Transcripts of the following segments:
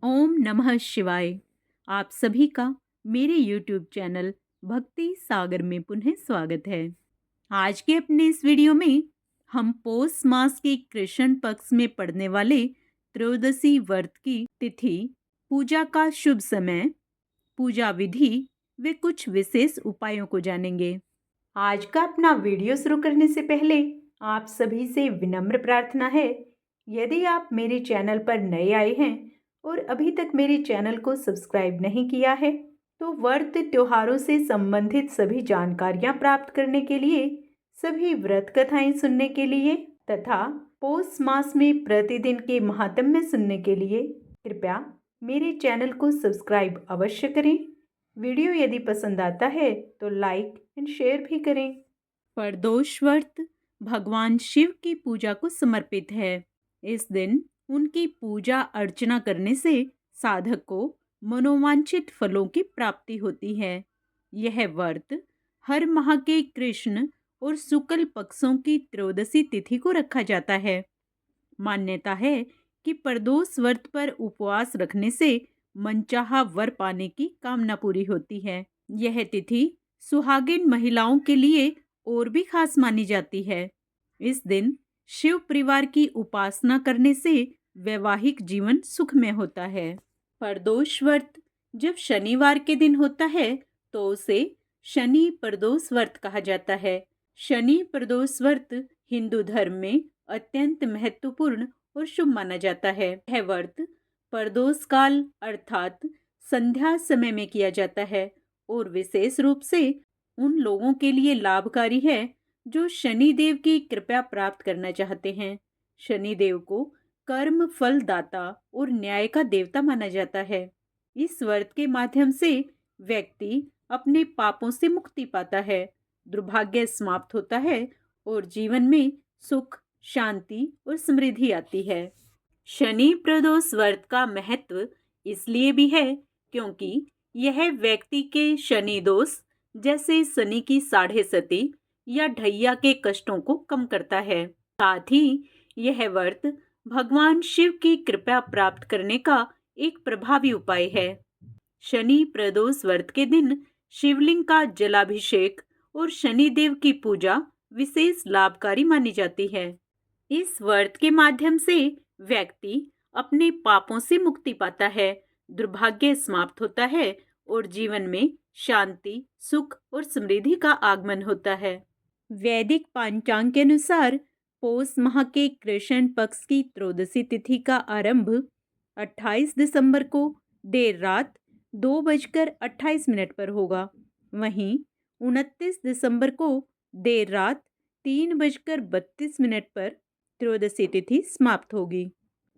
ओम नमः शिवाय। आप सभी का मेरे YouTube चैनल भक्ति सागर में पुनः स्वागत है। आज के अपने इस वीडियो में हम पौष मास के कृष्ण पक्ष में पड़ने वाले त्रयोदशी व्रत की तिथि, पूजा का शुभ समय, पूजा विधि व कुछ विशेष उपायों को जानेंगे। आज का अपना वीडियो शुरू करने से पहले आप सभी से विनम्र प्रार्थना है, यदि आप मेरे चैनल पर नए आए हैं और अभी तक मेरे चैनल को सब्सक्राइब नहीं किया है तो व्रत त्योहारों से संबंधित सभी जानकारियां प्राप्त करने के लिए, सभी व्रत कथाएं सुनने के लिए तथा पौष मास में प्रतिदिन के महात्म्य सुनने के लिए कृपया मेरे चैनल को सब्सक्राइब अवश्य करें। वीडियो यदि पसंद आता है तो लाइक एंड शेयर भी करें। प्रदोष व्रत भगवान शिव की पूजा को समर्पित है। इस दिन उनकी पूजा अर्चना करने से साधक को मनोवांछित फलों की प्राप्ति होती है। यह व्रत हर माह के कृष्ण और शुक्ल पक्षों की त्रयोदशी तिथि को रखा जाता है। मान्यता है कि प्रदोष व्रत पर उपवास रखने से मनचाहा वर पाने की कामना पूरी होती है। यह तिथि सुहागिन महिलाओं के लिए और भी खास मानी जाती है। इस दिन शिव परिवार की उपासना करने से वैवाहिक जीवन सुखमय होता है। प्रदोष व्रत जब शनिवार के दिन होता है तो उसे शनि प्रदोष व्रत कहा जाता है। शनि प्रदोष व्रत हिंदू धर्म में अत्यंत महत्वपूर्ण और शुभ माना जाता है। यह व्रत प्रदोष काल अर्थात संध्या समय में किया जाता है और विशेष रूप से उन लोगों के लिए लाभकारी है जो शनि देव की कृपा प्राप्त करना चाहते हैं। शनि देव को कर्म फल दाता और न्याय का देवता माना जाता है। इस व्रत के माध्यम से व्यक्ति अपने पापों से मुक्ति पाता है, दुर्भाग्य समाप्त होता है और जीवन में सुख, शांति और समृद्धि आती है। शनि प्रदोष व्रत का महत्व इसलिए भी है क्योंकि यह व्यक्ति के शनि दोष जैसे शनि की साढ़े सती या ढैया के कष्टों को कम करता है। साथ ही यह व्रत भगवान शिव की कृपा प्राप्त करने का एक प्रभावी उपाय है। शनि प्रदोष व्रत के दिन शिवलिंग का जलाभिषेक और शनि देव की पूजा विशेष लाभकारी मानी जाती है। इस व्रत के माध्यम से व्यक्ति अपने पापों से मुक्ति पाता है, दुर्भाग्य समाप्त होता है और जीवन में शांति, सुख और समृद्धि का आगमन होता है। वैदिक पंचांग के अनुसार पौष माह के कृष्ण पक्ष की त्रयोदशी तिथि का आरंभ 28 दिसंबर को देर रात 2:28 पर होगा। वहीं 29 दिसंबर को देर रात 3:32 पर त्रयोदशी तिथि समाप्त होगी।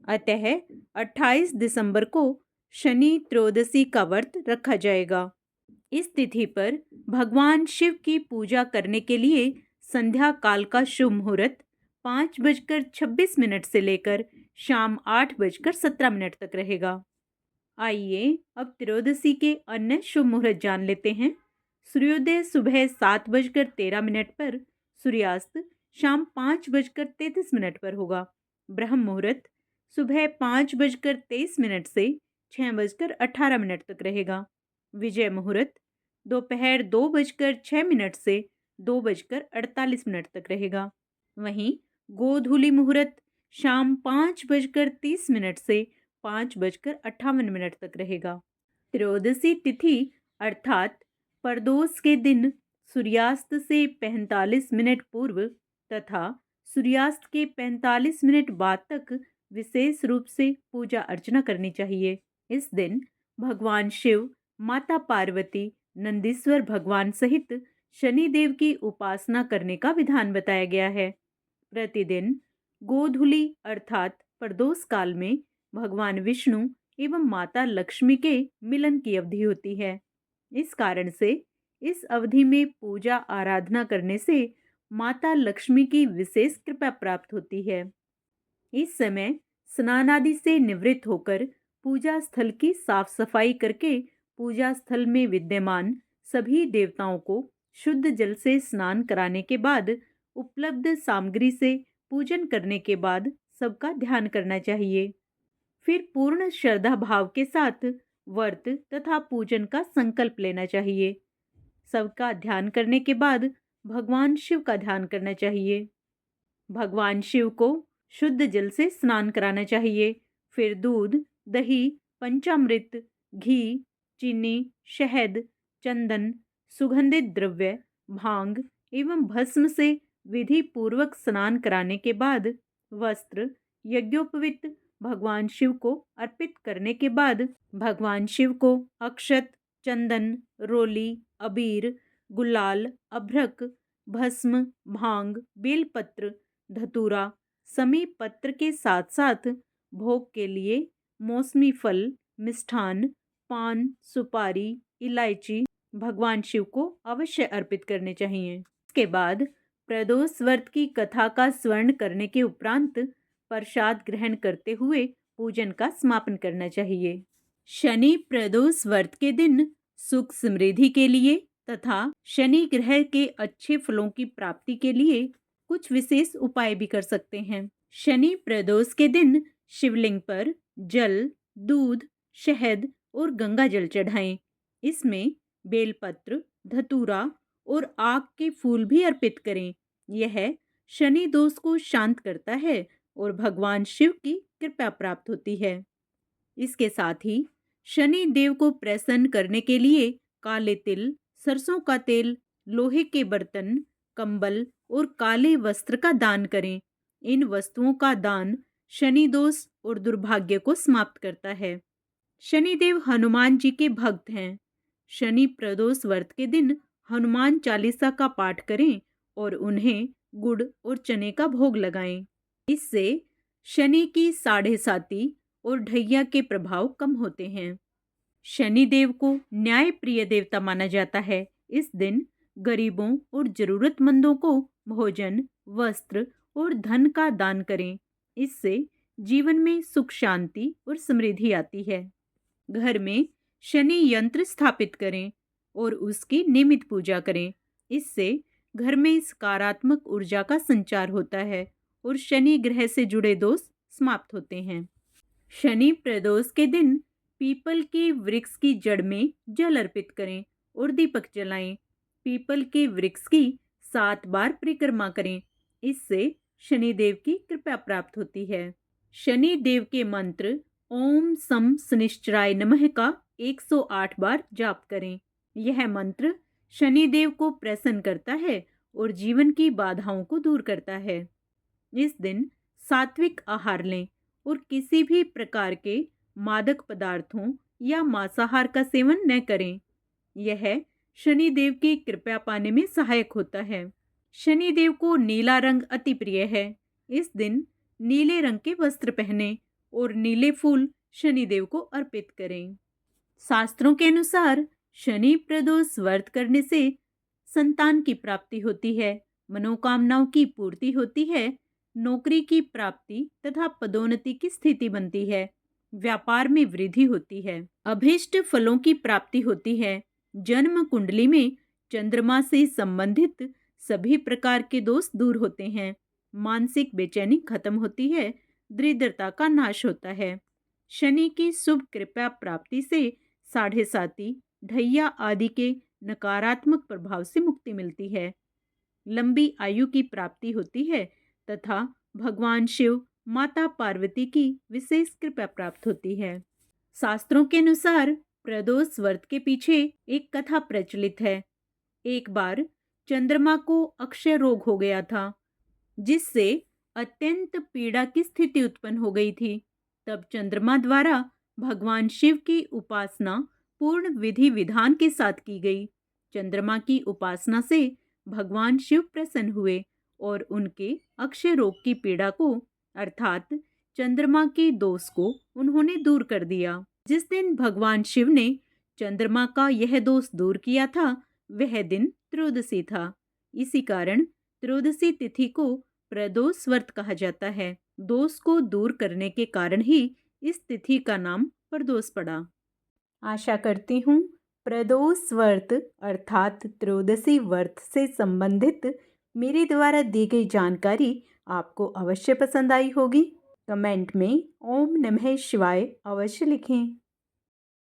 अतः 28 दिसंबर को शनि त्रयोदशी का व्रत रखा जाएगा। इस तिथि पर भगवान शिव की पूजा करने के लिए संध्या काल का शुभ मुहूर्त 5:26 से लेकर शाम 8:17 तक रहेगा। आइए अब त्रयोदशी के अन्य शुभ मुहूर्त जान लेते हैं। सूर्योदय सुबह 7:13 पर, सूर्यास्त शाम 5:33 पर होगा। ब्रह्म मुहूर्त सुबह 5:23 से 6:18 तक रहेगा। विजय मुहूर्त दोपहर 2:06 से 2:48 तक रहेगा। वहीं गोधूली मुहूर्त शाम 5:30 से 5:58 तक रहेगा। त्रयोदशी तिथि अर्थात प्रदोष के दिन सूर्यास्त से 45 मिनट पूर्व तथा सूर्यास्त के 45 मिनट बाद तक विशेष रूप से पूजा अर्चना करनी चाहिए। इस दिन भगवान शिव, माता पार्वती, नंदीश्वर भगवान सहित शनिदेव की उपासना करने का विधान बताया गया है। प्रतिदिन गोधूली अर्थात प्रदोष काल में भगवान विष्णु एवं माता लक्ष्मी के मिलन की अवधि होती है। इस कारण से इस अवधि में पूजा आराधना करने से माता लक्ष्मी की विशेष कृपा प्राप्त होती है। इस समय स्नान आदि से निवृत्त होकर पूजा स्थल की साफ सफाई करके पूजा स्थल में विद्यमान सभी देवताओं को शुद्ध जल से स्नान कराने के बाद उपलब्ध सामग्री से पूजन करने के बाद सबका ध्यान करना चाहिए। फिर पूर्ण श्रद्धा भाव के साथ व्रत तथा पूजन का संकल्प लेना चाहिए। सबका ध्यान करने के बाद भगवान शिव का ध्यान करना चाहिए। भगवान शिव को शुद्ध जल से स्नान कराना चाहिए। फिर दूध, दही, पंचामृत, घी, चीनी, शहद, चंदन, सुगंधित द्रव्य, भांग एवं भस्म से विधि पूर्वक स्नान कराने के बाद वस्त्र यज्ञोपवीत भगवान शिव को अर्पित करने के बाद भगवान शिव को अक्षत, चंदन, रोली, अबीर, गुलाल, अभ्रक, भस्म, भांग, बेलपत्र, धतूरा, समी पत्र के साथ साथ भोग के लिए मौसमी फल, मिष्ठान, पान, सुपारी, इलायची भगवान शिव को अवश्य अर्पित करने चाहिए। इसके बाद प्रदोष व्रत की कथा का स्मरण करने के उपरांत प्रसाद ग्रहण करते हुए पूजन का समापन करना चाहिए। शनि प्रदोष व्रत के दिन सुख समृद्धि के लिए तथा शनि ग्रह के अच्छे फलों की प्राप्ति के लिए कुछ विशेष उपाय भी कर सकते हैं। शनि प्रदोष के दिन शिवलिंग पर जल, दूध, शहद और गंगा जल चढ़ाएं। इसमें बेलपत्र, धतूरा और आक के फूल भी अर्पित करें। यह शनि दोष को शांत करता है और भगवान शिव की कृपा प्राप्त होती है। इसके साथ ही शनि देव को प्रसन्न करने के लिए काले तिल, सरसों का तेल, लोहे के बर्तन, कंबल और काले वस्त्र का दान करें। इन वस्तुओं का दान शनि दोष और दुर्भाग्य को समाप्त करता है। शनिदेव हनुमान जी के भक्त हैं। शनि प्रदोष व्रत के दिन हनुमान चालीसा का पाठ करें और उन्हें गुड़ और चने का भोग लगाएं। इससे शनि की साढ़े साती और ढैया के प्रभाव कम होते हैं। शनि देव को न्याय प्रिय देवता माना जाता है। इस दिन गरीबों और जरूरतमंदों को भोजन, वस्त्र और धन का दान करें। इससे जीवन में सुख, शांति और समृद्धि आती है। घर में शनि यंत्र स्थापित करें और उसकी नियमित पूजा करें। इससे घर में सकारात्मक ऊर्जा का संचार होता है और शनि ग्रह से जुड़े दोष समाप्त होते हैं। शनि प्रदोष के दिन पीपल के वृक्ष की जड़ में जल अर्पित करें और दीपक जलाएं। पीपल के वृक्ष की 7 बार परिक्रमा करें। इससे शनिदेव की कृपा प्राप्त होती है। शनि देव के मंत्र ओम सम शनिश्चराय नमः का 108 बार जाप करें। यह मंत्र शनिदेव को प्रसन्न करता है और जीवन की बाधाओं को दूर करता है। इस दिन सात्विक आहार लें और किसी भी प्रकार के मादक पदार्थों या मांसाहार का सेवन न करें। यह शनिदेव की कृपा पाने में सहायक होता है। शनिदेव को नीला रंग अति प्रिय है। इस दिन नीले रंग के वस्त्र पहनें और नीले फूल शनिदेव को अर्पित करें। शास्त्रों के अनुसार शनि प्रदोष व्रत करने से संतान की प्राप्ति होती है, मनोकामनाओं की पूर्ति होती है, नौकरी की प्राप्ति तथा पदोन्नति की स्थिति बनती है, व्यापार में वृद्धि होती है, अभीष्ट फलों की प्राप्ति होती है। जन्म कुंडली में चंद्रमा से संबंधित सभी प्रकार के दोष दूर होते हैं, मानसिक बेचैनी खत्म होती है, दरिद्रता का नाश होता है। शनि की शुभ कृपा प्राप्ति से साढ़े साती, ढैया आदि के नकारात्मक प्रभाव से मुक्ति मिलती है, लंबी आयु की प्राप्ति होती है तथा भगवान शिव, माता पार्वती की विशेष कृपा प्राप्त होती है। शास्त्रों के अनुसार प्रदोष व्रत के पीछे एक कथा प्रचलित है। एक बार चंद्रमा को अक्षय रोग हो गया था, जिससे अत्यंत पीड़ा की स्थिति उत्पन्न हो गई थी। तब चंद्रमा द्वारा भगवान शिव की उपासना पूर्ण विधि विधान के साथ की गई। चंद्रमा की उपासना से भगवान शिव प्रसन्न हुए और उनके अक्षय रोग की पीड़ा को अर्थात चंद्रमा के दोष को उन्होंने दूर कर दिया। जिस दिन भगवान शिव ने चंद्रमा का यह दोष दूर किया था, वह दिन त्रयोदशी था। इसी कारण त्रयोदशी तिथि को प्रदोष व्रत कहा जाता है। दोष को दूर करने के कारण ही इस तिथि का नाम प्रदोष पड़ा। आशा करती हूँ प्रदोष व्रत अर्थात त्रयोदशी व्रत से संबंधित मेरे द्वारा दी गई जानकारी आपको अवश्य पसंद आई होगी। कमेंट में ओम नमः शिवाय अवश्य लिखें।